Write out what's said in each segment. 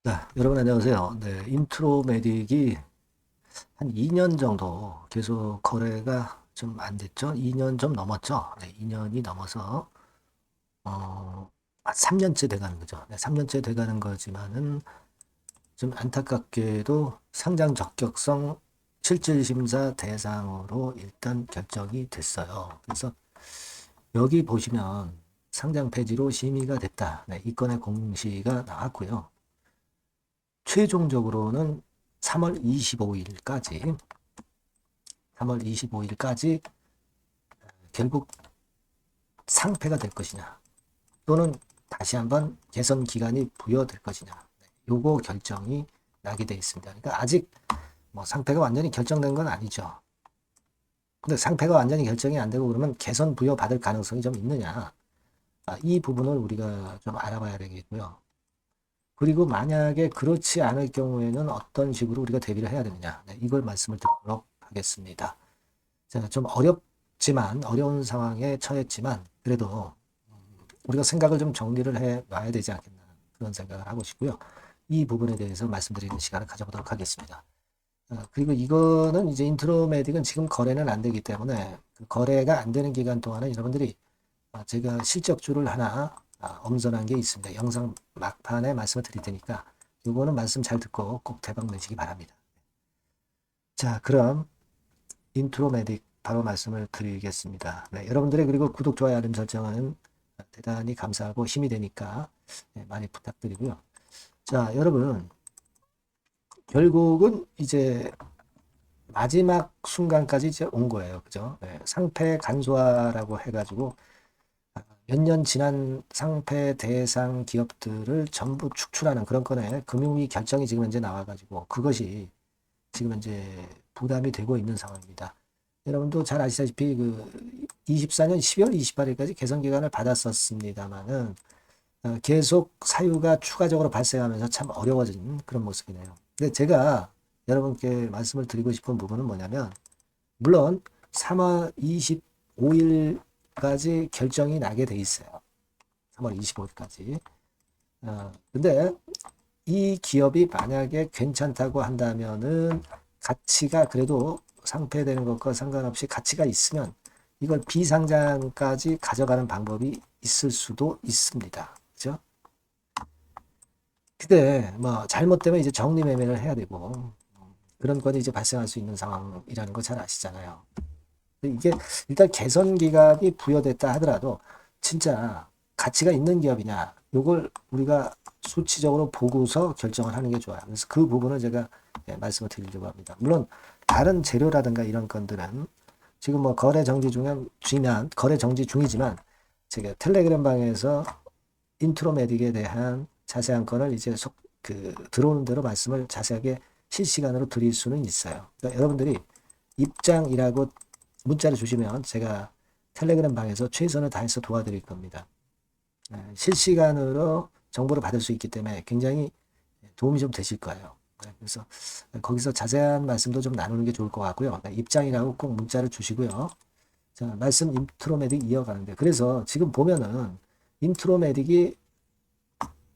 네, 여러분 안녕하세요. 네, 인트로메딕이 한 2년 정도 계속 거래가 좀 안 됐죠? 2년 좀 넘었죠? 네, 2년이 넘어서 한 3년째 돼가는 거죠. 네, 3년째 돼가는 거지만은 좀 안타깝게도 상장 적격성 실질심사 대상으로 일단 결정이 됐어요. 그래서 여기 보시면 상장 폐지로 심의가 됐다. 네, 이 건의 공시가 나왔고요. 최종적으로는 3월 25일까지 3월 25일까지 결국 상패가 될 것이냐 또는 다시 한번 개선 기간이 부여될 것이냐 요거 결정이 나게 되어 있습니다. 그러니까 아직 뭐 상패가 완전히 결정된 건 아니죠. 근데 상패가 완전히 결정이 안 되고 그러면 개선 부여 받을 가능성이 좀 있느냐 이 부분을 우리가 좀 알아봐야 되겠고요. 그리고 만약에 그렇지 않을 경우에는 어떤 식으로 우리가 대비를 해야 되느냐 이걸 말씀을 드리도록 하겠습니다. 자, 좀 어렵지만 어려운 상황에 처했지만 그래도 우리가 생각을 좀 정리를 해 놔야 되지 않겠나 그런 생각을 하고 싶고요. 이 부분에 대해서 말씀드리는 시간을 가져보도록 하겠습니다. 그리고 이거는 이제 인트로메딕은 지금 거래는 안 되기 때문에 그 거래가 안 되는 기간 동안에 여러분들이 제가 실적주를 하나 엄선한 게 있습니다. 영상 막판에 말씀을 드릴 테니까 이거는 말씀 잘 듣고 꼭 대박 내시기 바랍니다. 자, 그럼 인트로메딕 바로 말씀을 드리겠습니다. 네, 여러분들의 그리고 구독, 좋아요, 알림 설정은 대단히 감사하고 힘이 되니까 많이 부탁드리고요. 자, 여러분 결국은 이제 마지막 순간까지 이제 온 거예요. 그죠? 네, 상패 간소화라고 해가지고 몇 년 지난 상패 대상 기업들을 전부 축출하는 그런 건에 금융위 결정이 지금 현재 나와가지고 그것이 지금 현재 부담이 되고 있는 상황입니다. 여러분도 잘 아시다시피 그 24년 12월 28일까지 개선 기간을 받았었습니다만은 계속 사유가 추가적으로 발생하면서 참 어려워진 그런 모습이네요. 근데 제가 여러분께 말씀을 드리고 싶은 부분은 뭐냐면 물론 3월 25일까지 결정이 나게 돼 있어요. 3월 25일까지. 근데 이 기업이 만약에 괜찮다고 한다면은 가치가 그래도 상폐되는 것과 상관없이 가치가 있으면 이걸 비상장까지 가져가는 방법이 있을 수도 있습니다. 그죠? 근데 뭐 잘못되면 이제 정리매매를 해야 되고 그런 건이 이제 발생할 수 있는 상황이라는 거 잘 아시잖아요. 이게 일단 개선 기간이 부여됐다 하더라도 진짜 가치가 있는 기업이냐 요걸 우리가 수치적으로 보고서 결정을 하는 게 좋아요. 그래서 그 부분을 제가 말씀을 드리려고 합니다. 물론 다른 재료라든가 이런 건들은 지금 뭐 거래 정지 중이면 거래 정지 중이지만 제가 텔레그램 방에서 인트로메딕에 대한 자세한 건을 이제 들어오는 대로 말씀을 자세하게 실시간으로 드릴 수는 있어요. 그러니까 여러분들이 입장이라고 문자를 주시면 제가 텔레그램 방에서 최선을 다해서 도와드릴 겁니다. 실시간으로 정보를 받을 수 있기 때문에 굉장히 도움이 좀 되실 거예요. 그래서 거기서 자세한 말씀도 좀 나누는 게 좋을 것 같고요. 입장이라고 꼭 문자를 주시고요. 자, 말씀 인트로메딕 이어가는데 그래서 지금 보면은 인트로메딕이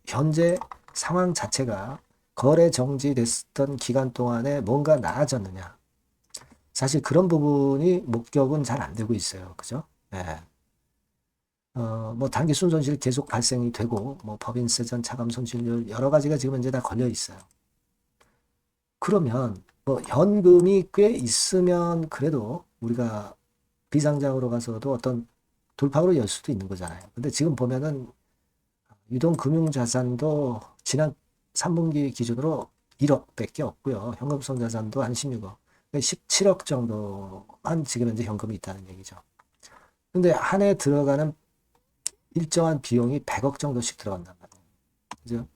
현재 상황 자체가 거래 정지됐던 기간 동안에 뭔가 나아졌느냐. 사실 그런 부분이 목격은 잘 안 되고 있어요. 그죠? 예. 뭐 단기 순손실 계속 발생이 되고 뭐 법인세전 차감 손실률 여러 가지가 지금 이제 다 걸려 있어요. 그러면 뭐 현금이 꽤 있으면 그래도 우리가 비상장으로 가서도 어떤 돌파구를 열 수도 있는 거잖아요. 근데 지금 보면은 유동금융자산도 지난 3분기 기준으로 1억밖에 없고요. 현금성 자산도 한 16억. 17억 정도만 지금 현재 현금이 있다는 얘기죠. 근데 한 해 들어가는 일정한 비용이 100억 정도씩 들어간단 말이에요. 그죠?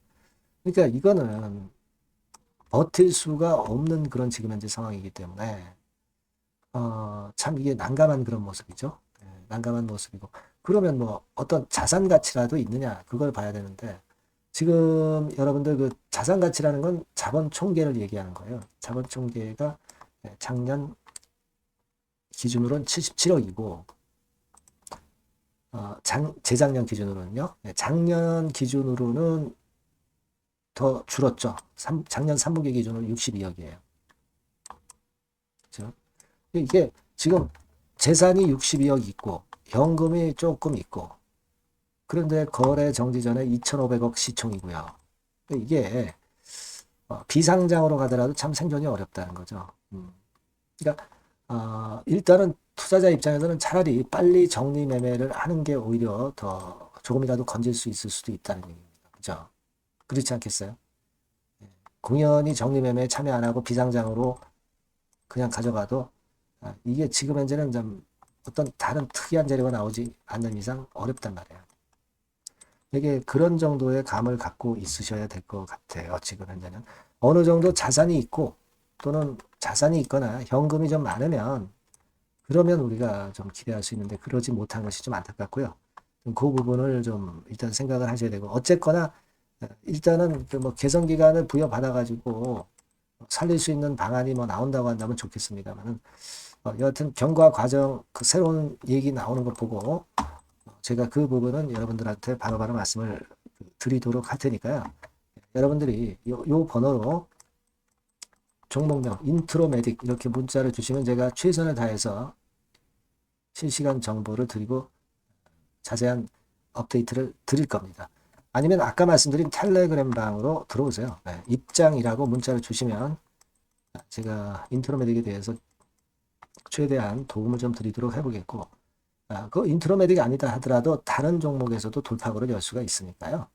그러니까 이거는 버틸 수가 없는 그런 지금 현재 상황이기 때문에 참 이게 난감한 그런 모습이죠. 난감한 모습이고 그러면 뭐 어떤 자산 가치라도 있느냐 그걸 봐야 되는데 지금 여러분들 그 자산 가치라는 건 자본 총계를 얘기하는 거예요. 자본 총계가 작년 기준으로는 77억이고 재작년 기준으로는요. 작년 기준으로는 더 줄었죠. 작년 3분기 기준으로 62억이에요. 그렇죠? 이게 지금 재산이 62억 있고 현금이 조금 있고 그런데 거래 정지 전에 2,500억 시총이고요. 이게 비상장으로 가더라도 참 생존이 어렵다는 거죠. 그러니까 일단은 투자자 입장에서는 차라리 빨리 정리 매매를 하는 게 오히려 더 조금이라도 건질 수 있을 수도 있다는 얘기입니다. 그죠? 그렇지 않겠어요? 공연히 정리 매매에 참여 안 하고 비상장으로 그냥 가져가도 이게 지금 현재는 좀 어떤 다른 특이한 재료가 나오지 않는 이상 어렵단 말이에요. 이게 그런 정도의 감을 갖고 있으셔야 될 것 같아요. 지금 현재는 어느 정도 자산이 있고 또는 자산이 있거나 현금이 좀 많으면 그러면 우리가 좀 기대할 수 있는데 그러지 못한 것이 좀 안타깝고요. 그 부분을 좀 일단 생각을 하셔야 되고 어쨌거나 일단은 그 뭐 개선 기간을 부여받아 가지고 살릴 수 있는 방안이 뭐 나온다고 한다면 좋겠습니다만은 여하튼 경과 과정 그 새로운 얘기 나오는 거 보고 제가 그 부분은 여러분들한테 바로바로 말씀을 드리도록 할 테니까요. 여러분들이 요 번호로 종목명 인트로메딕 이렇게 문자를 주시면 제가 최선을 다해서 실시간 정보를 드리고 자세한 업데이트를 드릴 겁니다. 아니면 아까 말씀드린 텔레그램 방으로 들어오세요. 네, 입장이라고 문자를 주시면 제가 인트로메딕에 대해서 최대한 도움을 좀 드리도록 해보겠고 그 인트로메딕이 아니다 하더라도 다른 종목에서도 돌파구를 열 수가 있으니까요.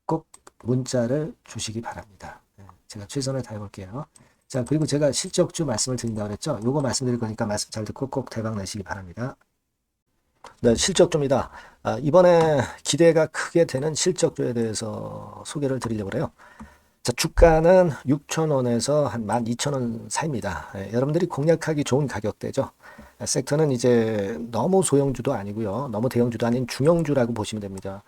꼭 문자를 주시기 바랍니다. 네, 제가 최선을 다해볼게요. 자, 그리고 제가 실적주 말씀을 드린다고 그랬죠. 요거 말씀드릴 거니까 말씀 잘 듣고 꼭 대박 내시기 바랍니다. 네, 실적주입니다. 이번에 기대가 크게 되는 실적주에 대해서 소개를 드리려고 해요. 자, 주가는 6,000원에서 한 12,000원 사이입니다. 여러분들이 공략하기 좋은 가격대죠. 섹터는 이제 너무 소형주도 아니고요. 너무 대형주도 아닌 중형주라고 보시면 됩니다.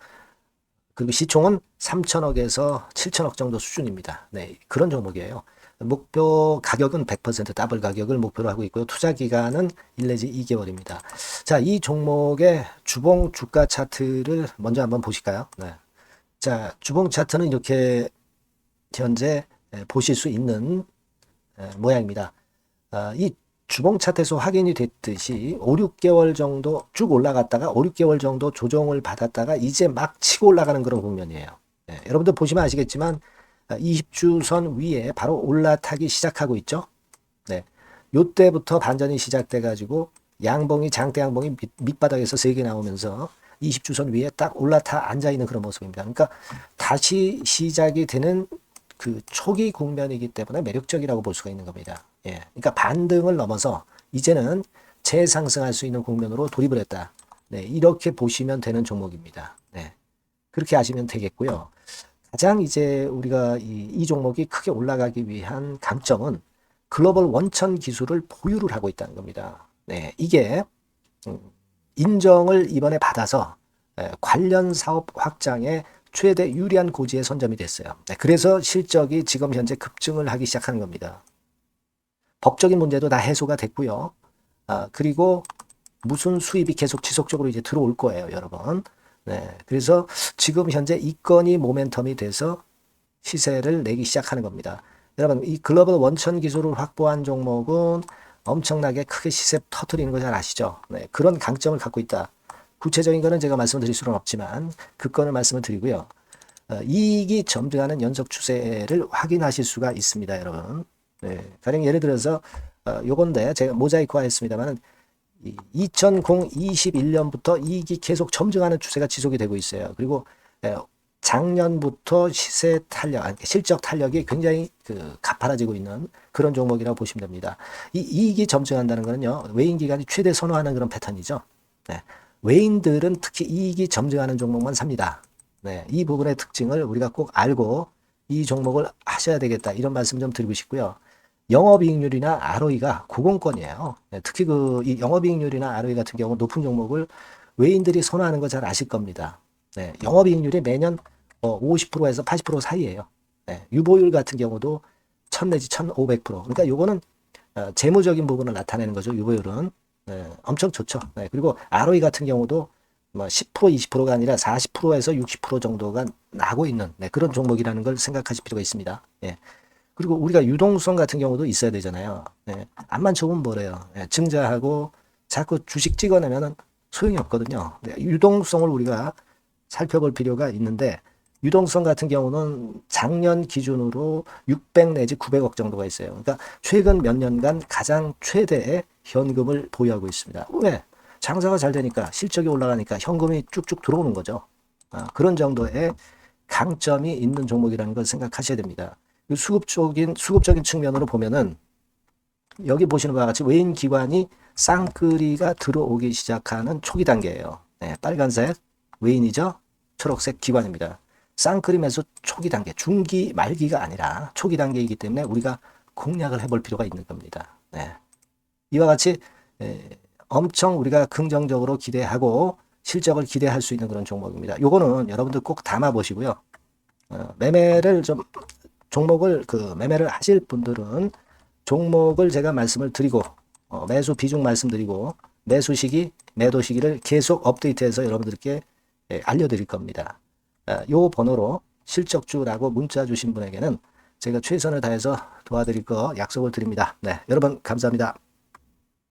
그리고 시총은 3천억에서 7천억 정도 수준입니다. 네, 그런 종목이에요. 목표 가격은 100% 더블 가격을 목표로 하고 있고요. 투자 기간은 1 내지 2개월입니다. 자, 이 종목의 주봉 주가 차트를 먼저 한번 보실까요? 네. 자, 주봉 차트는 이렇게 현재 보실 수 있는 모양입니다. 이 주봉 차트에서 확인이 됐듯이 5, 6개월 정도 쭉 올라갔다가 5, 6개월 정도 조정을 받았다가 이제 막 치고 올라가는 그런 국면이에요. 네, 여러분들 보시면 아시겠지만 20주선 위에 바로 올라타기 시작하고 있죠. 네, 요때부터 반전이 시작돼 가지고 양봉이 장대 양봉이 밑바닥에서 3개 나오면서 20주선 위에 딱 올라타 앉아 있는 그런 모습입니다. 그러니까 다시 시작이 되는 그 초기 국면이기 때문에 매력적이라고 볼 수가 있는 겁니다. 예, 그러니까 반등을 넘어서 이제는 재상승할 수 있는 국면으로 돌입을 했다. 네, 이렇게 보시면 되는 종목입니다. 네, 그렇게 아시면 되겠고요. 가장 이제 우리가 이 종목이 크게 올라가기 위한 강점은 글로벌 원천 기술을 보유를 하고 있다는 겁니다. 네, 이게 인정을 이번에 받아서 관련 사업 확장에 최대 유리한 고지에 선점이 됐어요. 네, 그래서 실적이 지금 현재 급증을 하기 시작하는 겁니다. 법적인 문제도 다 해소가 됐고요. 그리고 무슨 수입이 계속 지속적으로 이제 들어올 거예요, 여러분. 네, 그래서 지금 현재 이 건이 모멘텀이 돼서 시세를 내기 시작하는 겁니다. 여러분, 이 글로벌 원천 기술을 확보한 종목은 엄청나게 크게 시세 터트리는 거 잘 아시죠? 네, 그런 강점을 갖고 있다. 구체적인 거는 제가 말씀드릴 수는 없지만 그 건을 말씀을 드리고요. 이익이 점증하는 연속 추세를 확인하실 수가 있습니다, 여러분. 네, 가령 예를 들어서 요건데 제가 모자이크화 했습니다만은 2021년부터 이익이 계속 점증하는 추세가 지속이 되고 있어요. 그리고 작년부터 시세 탄력, 실적 탄력이 굉장히 가파라지고 있는 그런 종목이라고 보시면 됩니다. 이 이익이 점증한다는 거는요, 외인 기관이 최대 선호하는 그런 패턴이죠. 네, 외인들은 특히 이익이 점증하는 종목만 삽니다. 네, 이 부분의 특징을 우리가 꼭 알고 이 종목을 하셔야 되겠다, 이런 말씀 좀 드리고 싶고요. 영업이익률이나 ROE가 고공권이에요. 네, 특히 이 영업이익률이나 ROE 같은 경우 높은 종목을 외인들이 선호하는 거 잘 아실 겁니다. 네, 영업이익률이 매년 50%에서 80% 사이에요. 네, 유보율 같은 경우도 1000 내지 1500%. 그러니까 요거는 재무적인 부분을 나타내는 거죠. 유보율은. 네, 엄청 좋죠. 네, 그리고 ROE 같은 경우도 뭐 10%, 20%가 아니라 40%에서 60% 정도가 나고 있는 그런 종목이라는 걸 생각하실 필요가 있습니다. 예. 그리고 우리가 유동성 같은 경우도 있어야 되잖아요. 예. 암만 좋으면 뭐래요. 예. 증자하고 자꾸 주식 찍어내면은 소용이 없거든요. 유동성을 우리가 살펴볼 필요가 있는데 유동성 같은 경우는 작년 기준으로 600 내지 900억 정도가 있어요. 그러니까 최근 몇 년간 가장 최대의 현금을 보유하고 있습니다. 왜? 장사가 잘 되니까 실적이 올라가니까 현금이 쭉쭉 들어오는 거죠. 그런 정도의 강점이 있는 종목이라는 걸 생각하셔야 됩니다. 수급적인 측면으로 보면은 여기 보시는 바와 같이 외인 기관이 쌍끌이가 들어오기 시작하는 초기 단계예요. 네, 빨간색 외인이죠. 초록색 기관입니다. 쌍끌이 매수 초기 단계, 중기 말기가 아니라 초기 단계이기 때문에 우리가 공략을 해볼 필요가 있는 겁니다. 네. 이와 같이 엄청 우리가 긍정적으로 기대하고 실적을 기대할 수 있는 그런 종목입니다. 요거는 여러분들 꼭 담아 보시고요. 매매를 좀 종목을 매매를 하실 분들은 종목을 제가 말씀을 드리고 매수 비중 말씀드리고 매수 시기, 매도 시기를 계속 업데이트해서 여러분들께 알려드릴 겁니다. 요 번호로 실적주라고 문자 주신 분에게는 제가 최선을 다해서 도와드릴 거 약속을 드립니다. 네, 여러분 감사합니다.